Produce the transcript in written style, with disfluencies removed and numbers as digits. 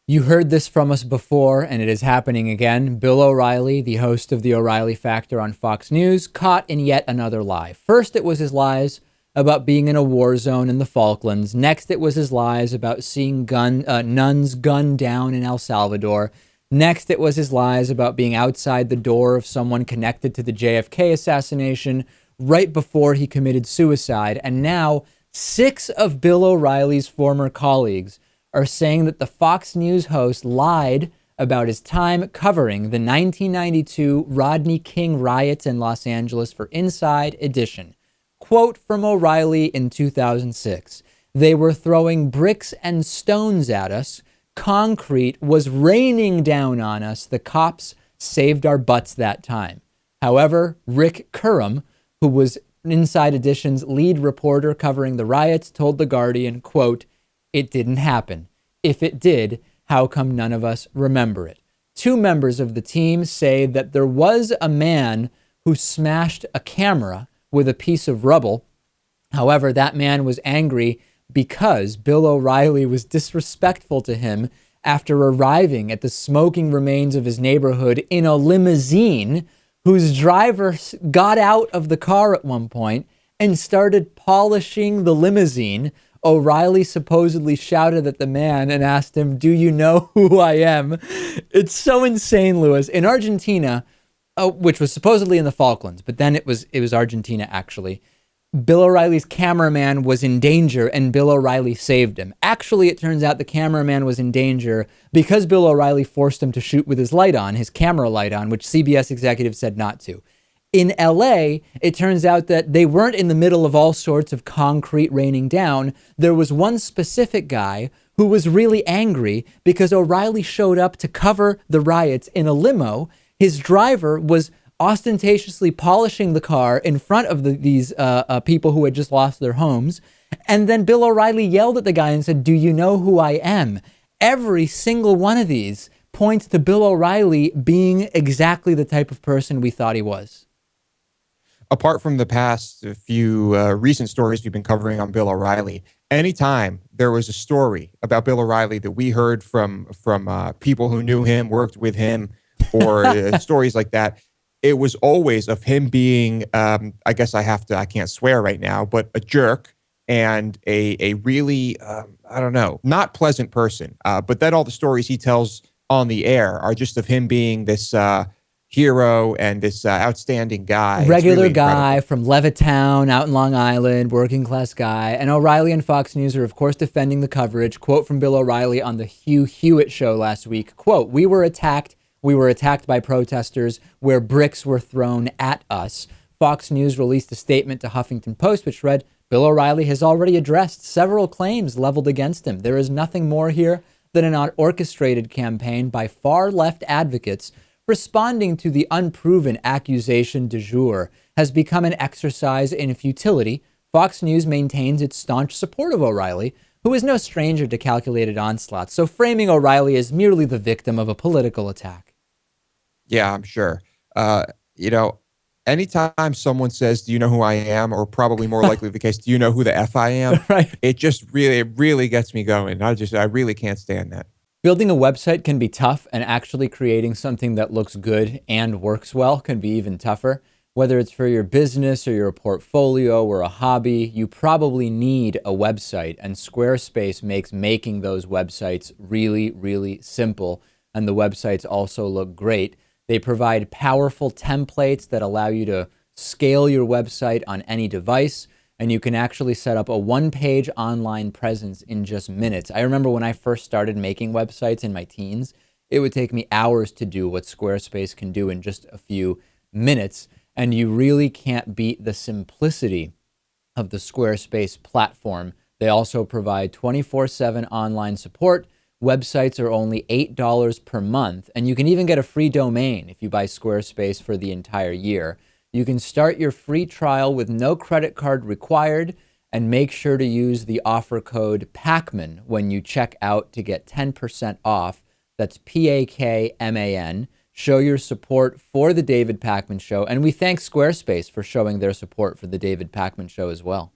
You heard this from us before, and it is happening again. Bill O'Reilly, the host of the O'Reilly Factor on Fox News, caught in yet another lie. First, it was his lies about being in a war zone in the Falklands. Next, it was his lies about seeing nuns gunned down in El Salvador. Next, it was his lies about being outside the door of someone connected to the JFK assassination right before he committed suicide. And now, 6 of Bill O'Reilly's former colleagues are saying that the Fox News host lied about his time covering the 1992 Rodney King riots in Los Angeles for Inside Edition. Quote from O'Reilly in 2006, "They were throwing bricks and stones at us. Concrete was raining down on us. The cops saved our butts that time." However, Rick Curram, who was Inside Edition's lead reporter covering the riots, told The Guardian, quote, "It didn't happen. If it did, how come none of us remember it?" 2 members of the team say that there was a man who smashed a camera with a piece of rubble. However, that man was angry because Bill O'Reilly was disrespectful to him after arriving at the smoking remains of his neighborhood in a limousine whose driver got out of the car at one point and started polishing the limousine. O'Reilly supposedly shouted at the man and asked him, "Do you know who I am?" It's so insane, Lewis. In Argentina, which was supposedly in the Falklands, but then it was Argentina actually. Bill O'Reilly's cameraman was in danger and Bill O'Reilly saved him. Actually, it turns out the cameraman was in danger because Bill O'Reilly forced him to shoot with his light on, his camera light on, which CBS executives said not to. In LA, it turns out that they weren't in the middle of all sorts of concrete raining down. There was one specific guy who was really angry because O'Reilly showed up to cover the riots in a limo. His driver was ostentatiously polishing the car in front of these people who had just lost their homes. And then Bill O'Reilly yelled at the guy and said, "Do you know who I am?" Every single one of these points to Bill O'Reilly being exactly the type of person we thought he was. Apart from the past few recent stories we've been covering on Bill O'Reilly, anytime there was a story about Bill O'Reilly that we heard from people who knew him, worked with him, or stories like that, it was always of him being, I guess I can't swear right now, but a jerk and a really, I don't know, not pleasant person. But then all the stories he tells on the air are just of him being this hero and this outstanding guy. Regular guy from Levittown out in Long Island, working class guy. And O'Reilly and Fox News are, of course, defending the coverage. Quote from Bill O'Reilly on the Hugh Hewitt show last week. Quote, "We were attacked by protesters where bricks were thrown at us." Fox News released a statement to Huffington Post, which read, "Bill O'Reilly has already addressed several claims leveled against him. There is nothing more here than an orchestrated campaign by far-left advocates. Responding to the unproven accusation du jour has become an exercise in futility." Fox News maintains its staunch support of O'Reilly, who is no stranger to calculated onslaughts, so framing O'Reilly as merely the victim of a political attack. Yeah, I'm sure. Anytime someone says, "Do you know who I am?" or probably more likely the case, "Do you know who the F I am?" Right. It just really gets me going. I really can't stand that. Building a website can be tough, and actually creating something that looks good and works well can be even tougher. Whether it's for your business or your portfolio or a hobby, you probably need a website, and Squarespace makes making those websites really, really simple. And the websites also look great. They provide powerful templates that allow you to scale your website on any device, and you can actually set up a one-page online presence in just minutes. I remember when I first started making websites in my teens, it would take me hours to do what Squarespace can do in just a few minutes, and you really can't beat the simplicity of the Squarespace platform. They also provide 24/7 online support. Websites are only $8 per month, and you can even get a free domain if you buy Squarespace for the entire year. You can start your free trial with no credit card required, and make sure to use the offer code Pakman when you check out to get 10% off. That's Pakman. Show your support for the David Pakman Show, and we thank Squarespace for showing their support for the David Pakman Show as well.